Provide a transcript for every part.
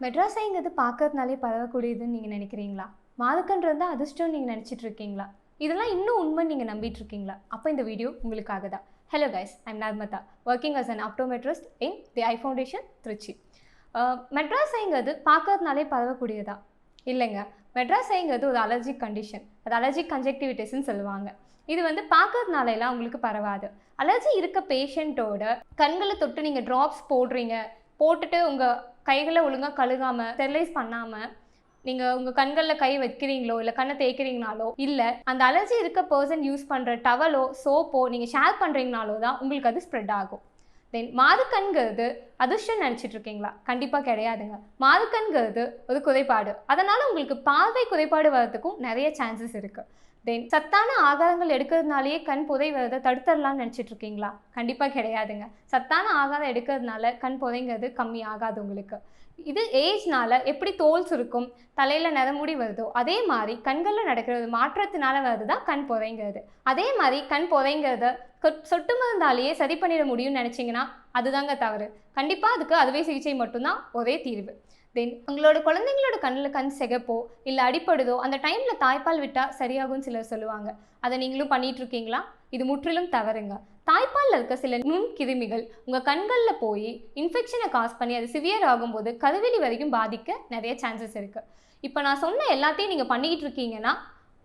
மெட்ராஸைங்கிறது பார்க்கறதுனாலே பரவக்கூடியதுன்னு நீங்கள் நினைக்கிறீங்களா? மாதுக்கன்றது தான் அதிர்ஷ்டம்னு நீங்கள் நினச்சிட்டு இருக்கீங்களா? இதெல்லாம் இன்னும் உண்மை நீங்கள் நம்பிட்டு இருக்கீங்களா? அப்போ இந்த வீடியோ உங்களுக்காக தான். Hello guys, I'm Narmada, working as an optometrist in the eye foundation Trichy. மெட்ராஸைங்கிறது பார்க்கறதுனாலே பரவக்கூடியதா? இல்லைங்க. மெட்ராஸைங்கிறது ஒரு அலர்ஜிக் கண்டிஷன். அது அலர்ஜிக் கன்ஜெக்டிவிட்டிஸ்ன்னு சொல்லுவாங்க. இது பார்க்கறதுனாலலாம் உங்களுக்கு பரவாது. அலர்ஜி இருக்க பேஷண்ட்டோட கண்களை தொட்டு நீங்கள் ட்ராப்ஸ் போடுறீங்க, போட்டுட்டு உங்கள் கைகளை ஒழுங்காக கழுகாமல் ஸ்டெர்லைஸ் பண்ணாமல் நீங்கள் உங்கள் கண்களில் கை வைக்கிறீங்களோ இல்லை கண்ணை தேய்க்கிறீங்கனாலோ இல்லை அந்த அலர்ஜி இருக்க பர்சன் யூஸ் பண்ணுற டவலோ சோப்போ நீங்கள் ஷேர் பண்ணுறீங்கனாலோ தான் உங்களுக்கு அது ஸ்ப்ரெட் ஆகும். தென் மாதுக்கண்கிறது அதிர்ஷ்டம் நினச்சிட்டு இருக்கீங்களா? கண்டிப்பாக கிடையாதுங்க. மாதுக்கண்கிறது ஒரு குறைபாடு. அதனால் உங்களுக்கு பார்வை குறைபாடு வர்றதுக்கும் நிறைய சான்சஸ் இருக்குது. தென் சத்தான ஆகாரங்கள் எடுக்கிறதுனாலேயே கண் புதை வரதை தடுத்துடலாம்னு நினச்சிட்டு இருக்கீங்களா? கண்டிப்பாக கிடையாதுங்க. சத்தான ஆகாரம் எடுக்கிறதுனால கண் புதைங்கிறது கம்மி ஆகாது உங்களுக்கு. இது ஏஜ்னால எப்படி தோல் சுருக்கும், தலையில் நிறமுடி வருதோ அதே மாதிரி கண்களில் நடக்கிறது மாற்றத்தினால வருது தான் கண் புதைங்கிறது. அதே மாதிரி கண் புதைங்கிறத சொட்டு மருந்தாலேயே சரி பண்ணிட முடியும்னு நினச்சிங்கன்னா அதுதாங்க தவறு. கண்டிப்பாக அதுக்கு அறுவை சிகிச்சை மட்டும்தான் ஒரே தீர்வு. தென் உங்களோட குழந்தைங்களோட கண்ணில் கண் சிகப்போ இல்லை அடிப்படுதோ அந்த டைமில் தாய்ப்பால் விட்டால் சரியாகும்னு சிலர் சொல்லுவாங்க. அதை நீங்களும் பண்ணிகிட்ருக்கீங்களா? இது முற்றிலும் தவறுங்க. தாய்ப்பாலில் இருக்க சில நுண்கிருமிகள் உங்கள் கண்களில் போய் இன்ஃபெக்ஷனை காஸ் பண்ணி அது சிவியர் ஆகும்போது கருவிழி வரைக்கும் பாதிக்க நிறைய சான்சஸ் இருக்குது. இப்போ நான் சொன்ன எல்லாத்தையும் நீங்கள் பண்ணிக்கிட்டு இருக்கீங்கன்னா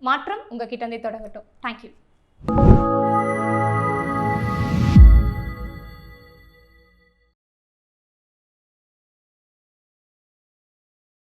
மாற்றம் உங்கள் கிட்டேருந்தே தொடங்கட்டும். தேங்க்யூ.